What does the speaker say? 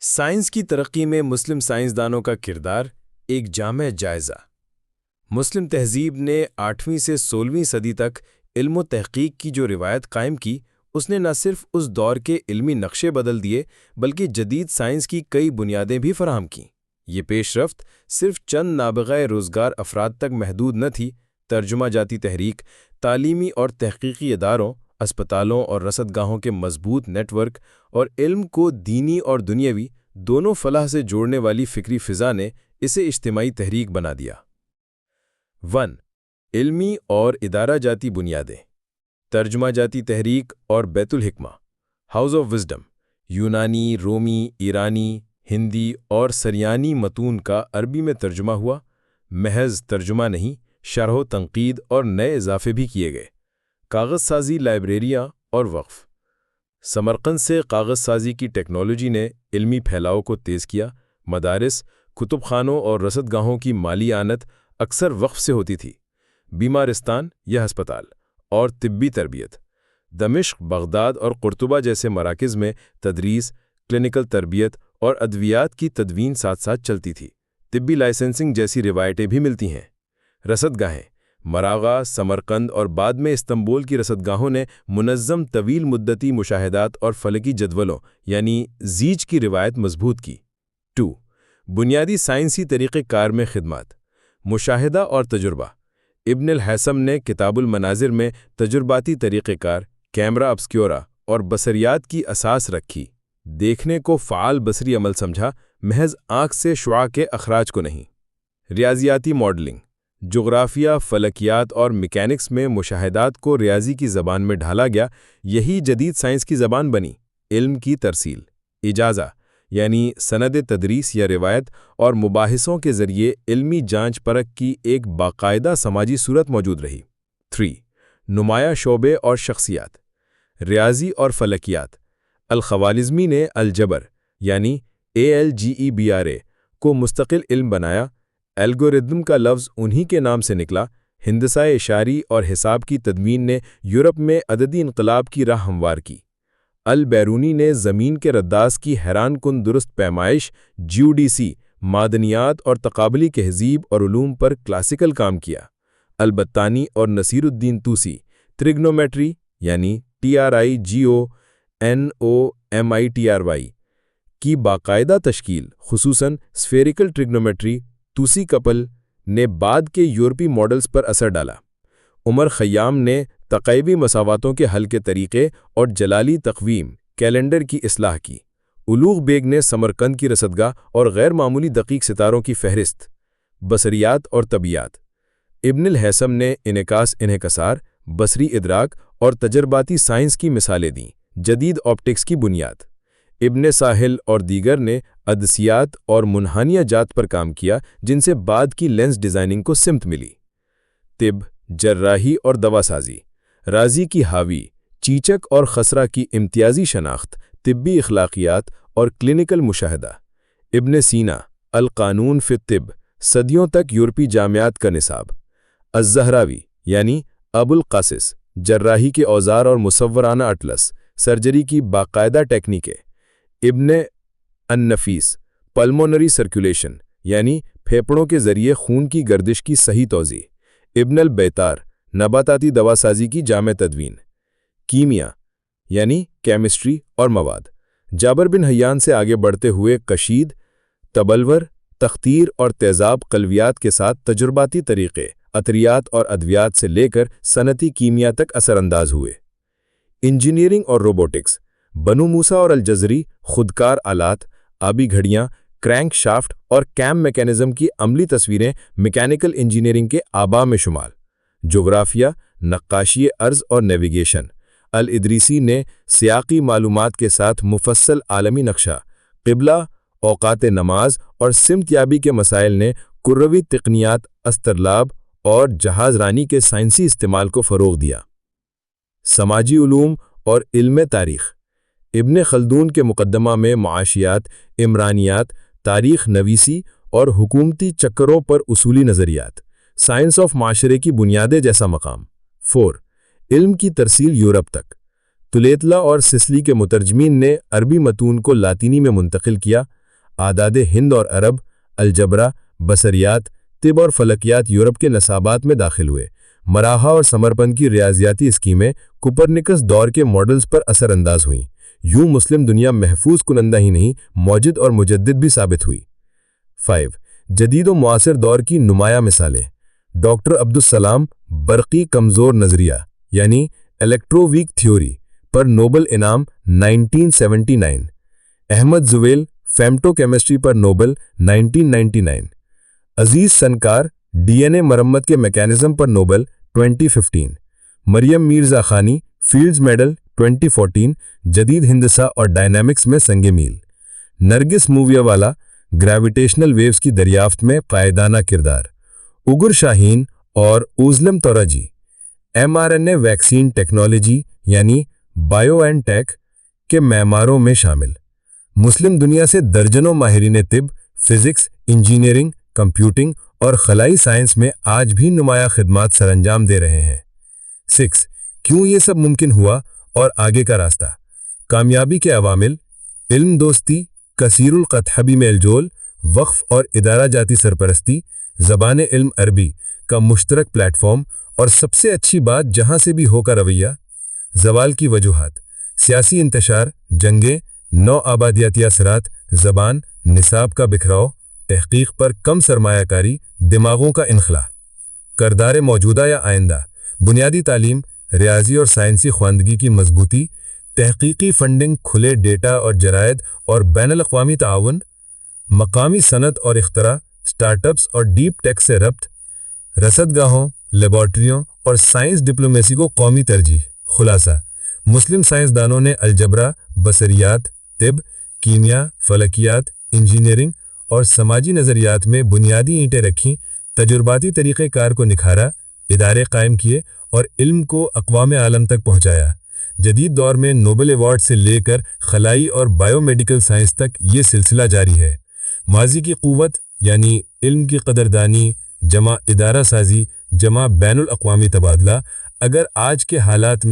Science کی ترقی میں مسلم سائنسدانوں کا کردار ایک جامع جائزہ۔ مسلم تہذیب نے 8ویں سے 16ویں صدی تک علم و تحقیق کی جو روایت قائم کی، اس نے نہ صرف اس دور کے علمی نقشے بدل دیے بلکہ جدید سائنس کی کئی بنیادیں بھی فراہم کیں۔ یہ پیش رفت صرف چند نابغہ روزگار افراد تک محدود نہ تھی۔ ترجمہ جاتی تحریک، تعلیمی اور تحقیقی اداروں، اسپتالوں اور رصدگاہوں کے مضبوط نیٹ ورک اور علم کو دینی اور دنیاوی دونوں فلاح سے جوڑنے والی فکری فضا نے اسے اجتماعی تحریک بنا دیا۔ 1. علمی اور ادارہ جاتی بنیادیں۔ ترجمہ جاتی تحریک اور بیت الحکمہ، ہاؤس آف وزڈم، یونانی، رومی، ایرانی، ہندی اور سریانی متون کا عربی میں ترجمہ ہوا۔ محض ترجمہ نہیں، شرح و تنقید اور نئے اضافے بھی کیے گئے۔ کاغذ سازی لائبریریاں اور وقف۔ سمرقند سے کاغذ سازی کی ٹیکنالوجی نے علمی پھیلاؤ کو تیز کیا۔ مدارس، کتب خانوں اور رصدگاہوں کی مالی اعانت اکثر وقف سے ہوتی تھی۔ بیمارستان یا ہسپتال اور طبی تربیت۔ دمشق، بغداد اور قرطبہ جیسے مراکز میں تدریس، کلینکل تربیت اور ادویات کی تدوین ساتھ ساتھ چلتی تھی۔ طبی لائسنسنگ جیسی روایتیں بھی ملتی ہیں۔ رصدگاہیں۔ مراغہ، سمرقند اور بعد میں استنبول کی رصدگاہوں نے منظم طویل مدتی مشاہدات اور فلکی جدولوں یعنی زیج کی روایت مضبوط کی۔ 2. بنیادی سائنسی طریقہ کار میں خدمات۔ مشاہدہ اور تجربہ۔ ابن الہیثم نے کتاب المناظر میں تجرباتی طریقہ کار، کیمرہ ابسکیورا اور بصریات کی اساس رکھی۔ دیکھنے کو فعال بصری عمل سمجھا، محض آنکھ سے شعاع کے اخراج کو نہیں۔ ریاضیاتی ماڈلنگ۔ جغرافیہ، فلکیات اور میکینکس میں مشاہدات کو ریاضی کی زبان میں ڈھالا گیا، یہی جدید سائنس کی زبان بنی۔ علم کی ترسیل۔ اجازہ یعنی سند تدریس یا روایت اور مباحثوں کے ذریعے علمی جانچ پرکھ کی ایک باقاعدہ سماجی صورت موجود رہی۔ 3. نمایاں شعبے اور شخصیات۔ ریاضی اور فلکیات۔ الخوارزمی نے الجبر یعنی ALGEBRA کو مستقل علم بنایا۔ الگوریدم کا لفظ انہی کے نام سے نکلا۔ ہندسہ اشاری اور حساب کی تدوین نے یورپ میں عددی انقلاب کی راہ ہموار کی۔ البیرونی نے زمین کے رداس کی حیران کن درست پیمائش، جیوڈیسی، معدنیات اور تقابلی تہذیب اور علوم پر کلاسیکل کام کیا۔ البتانی اور نصیر الدین توسی ٹریگنومیٹری یعنی TRIGONOMETRY کی باقاعدہ تشکیل، خصوصاً سفیریکل ٹریگنومیٹری، توسی کپل نے بعد کے یورپی ماڈلز پر اثر ڈالا۔ عمر خیام نے تقیبی مساواتوں کے حل کے طریقے اور جلالی تقویم، کیلنڈر کی اصلاح کی۔ الوغ بیگ نے سمرقند کی رصدگاہ اور غیر معمولی دقیق ستاروں کی فہرست۔ بصریات اور طبیعیات۔ ابن الہیثم نے انعکاس انحصار، بصری ادراک اور تجرباتی سائنس کی مثالیں دیں، جدید آپٹکس کی بنیاد۔ ابن ساحل اور دیگر نے عدسیات اور منحنیہ جات پر کام کیا، جن سے بعد کی لینس ڈیزائننگ کو سمت ملی۔ طب، جراحی اور دوا سازی۔ رازی کی حاوی، چیچک اور خسرہ کی امتیازی شناخت، طبی اخلاقیات اور کلینکل مشاہدہ۔ ابن سینا، القانون فی الطب، صدیوں تک یورپی جامعات کا نصاب۔ الزہراوی یعنی ابو القاسس، جراحی کے اوزار اور مصورانہ اٹلس، سرجری کی باقاعدہ ٹیکنیکیں۔ ابن النفیس، پلمونری سرکولیشن یعنی پھیپھڑوں کے ذریعے خون کی گردش کی صحیح توضیح۔ ابن البیتار، نباتاتی دوا سازی کی جامع تدوین۔ کیمیا یعنی کیمسٹری اور مواد۔ جابر بن حیان سے آگے بڑھتے ہوئے کشید، تبلور، تختیر اور تیزاب قلویات کے ساتھ تجرباتی طریقے، عطریات اور ادویات سے لے کر صنعتی کیمیا تک اثر انداز ہوئے۔ انجینئرنگ اور روبوٹکس۔ بنو موسیٰ اور الجزری، خودکار آلات، آبی گھڑیاں، کرینک شافٹ اور کیم میکینزم کی عملی تصویریں میکینیکل انجینئرنگ کے آباء میں شمال۔ جغرافیہ، نقاشی ارض اور نیویگیشن۔ الادریسی نے سیاقی معلومات کے ساتھ مفصل عالمی نقشہ، قبلہ، اوقات نماز اور سمت یابی کے مسائل نے کروی تقنیات، استرلاب اور جہاز رانی کے سائنسی استعمال کو فروغ دیا۔ سماجی علوم اور علم تاریخ۔ ابن خلدون کے مقدمہ میں معاشیات، عمرانیات، تاریخ نویسی اور حکومتی چکروں پر اصولی نظریات، سائنس آف معاشرے کی بنیادیں جیسا مقام۔ 4. علم کی ترسیل یورپ تک۔ تولیتلا اور سسلی کے مترجمین نے عربی متون کو لاطینی میں منتقل کیا، اعداد ہند اور عرب، الجبرا، بصریات، طب اور فلکیات یورپ کے نصابات میں داخل ہوئے۔ مراحہ اور سمرپند کی ریاضیاتی اسکیمیں کوپرنیکس دور کے ماڈلز پر اثر انداز ہوئیں۔ یوں مسلم دنیا محفوظ کنندہ ہی نہیں، موجد اور مجدد بھی ثابت ہوئی۔ 5. جدید و معاصر دور کی نمایاں مثالیں۔ ڈاکٹر عبدالسلام برقی کمزور نظریہ یعنی الیکٹرو ویک تھیوری پر نوبل انعام 1979۔ احمد زویل فیمٹو کیمسٹری پر نوبل 1999۔ عزیز سنکار ڈی این اے مرمت کے میکانزم پر نوبل 2015۔ مریم میرزا خانی فیلڈز میڈل 2014 جدید ہندسہ اور ڈائنامکس میں سنگ میل۔ نرگس موویہ والا گریویٹیشنل ویوز کی دریافت میں قائدانہ کردار۔ اگر شاہین اور اوزلم توراجی ایم آر این اے ویکسین ٹیکنالوجی یعنی بائیو این ٹیک کے معماروں میں شامل۔ مسلم دنیا سے درجنوں ماہرین طب، فزکس، انجینئرنگ، کمپیوٹنگ اور خلائی سائنس میں آج بھی نمایاں خدمات سر انجام دے رہے ہیں۔ 6. کیوں یہ سب ممکن ہوا اور آگے کا راستہ؟ کامیابی کے عوامل: علم دوستی، کثیر القطحبی میں الجول، وقف اور ادارہ جاتی سرپرستی، زبان علم عربی کا مشترک پلیٹ فارم، اور سب سے اچھی بات جہاں سے بھی ہو کا رویہ۔ زوال کی وجوہات: سیاسی انتشار، جنگیں، نو آبادیاتی اثرات، زبان، نصاب کا بکھراؤ، تحقیق پر کم سرمایہ کاری، دماغوں کا انخلا۔ کردار موجودہ یا آئندہ: بنیادی تعلیم، ریاضی اور سائنسی خواندگی کی مضبوطی، تحقیقی فنڈنگ، کھلے ڈیٹا اور جرائد اور بین الاقوامی تعاون، مقامی صنعت اور اختراع، سٹارٹ اپس اور ڈیپ ٹیک سے ربط، رصدگاہوں، لیبارٹریوں اور سائنس ڈپلومیسی کو قومی ترجیح۔ خلاصہ: مسلم سائنسدانوں نے الجبرا، بصریات، طب، کیمیا، فلکیات، انجینئرنگ اور سماجی نظریات میں بنیادی اینٹیں رکھیں، تجرباتی طریقہ کار کو نکھارا، ادارے قائم کیے اور علم کو اقوام عالم تک پہنچایا۔ جدید دور میں نوبل ایوارڈ سے لے کر خلائی اور بائیو میڈیکل سائنس تک یہ سلسلہ جاری ہے۔ ماضی کی قوت یعنی علم کی قدردانی جمع ادارہ سازی جمع بین الاقوامی تبادلہ، اگر آج کے حالات میں